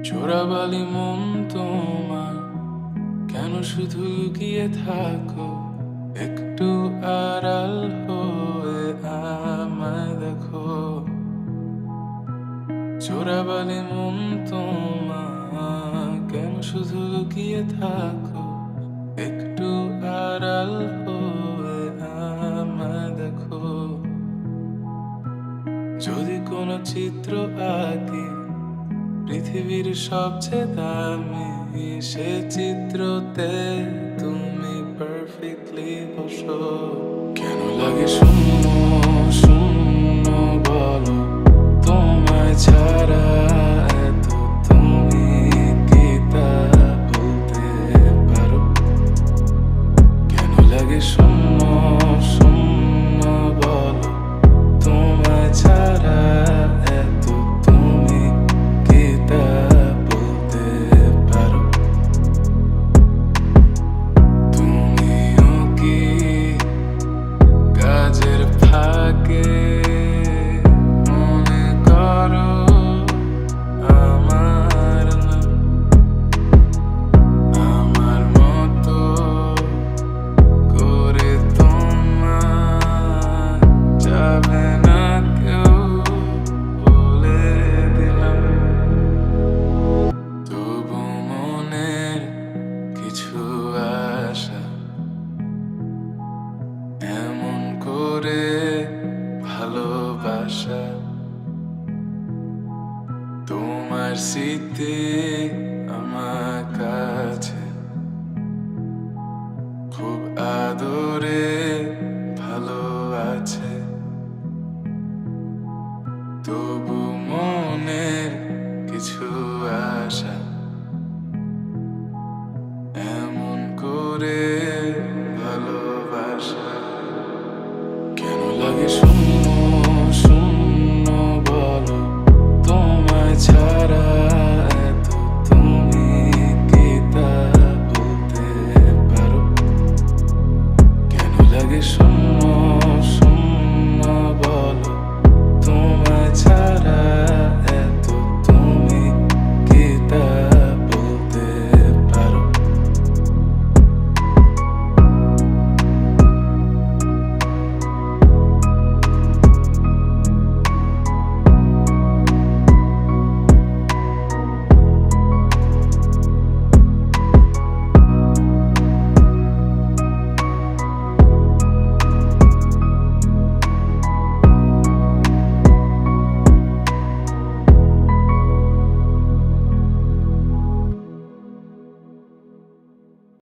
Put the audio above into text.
চোরাবালি মন তোমার, কেন শুধু লুকিয়ে থাকো? একটু আড়াল হয়ে আমায় দেখো। চোরাবালি মন তোমার, কেন শুধু লুকিয়ে থাকো? একটু আড়াল হয়ে আমায় দেখো। যদি কোনো চিত্র আঁকি পৃথিবীর সবচেয়ে দামি, সে চিত্রতে তুমি পারফেক্টলি বসো। কেন লাগে শূন্য শূন্য বলো, তোমায় ছাড়া এত তুমি কি তা বলতে পারো? কেন লাগে শূন্য শূন্য বলো, তোমায় ছাড়া এত তুমি কি তা বলতে পারো? তুমিও কি কাজের ফাঁকে মনে করো আমার নাম? আমার মতো করে তোমার যাবে না কেউ, বলে দিলাম। তবু মনের কিছু আশা এমন করে ভালোবাসা, তোমার স্মৃতি আমার কাছে খুব আদরে ভালো আছে। তবু মনের কিছু আশা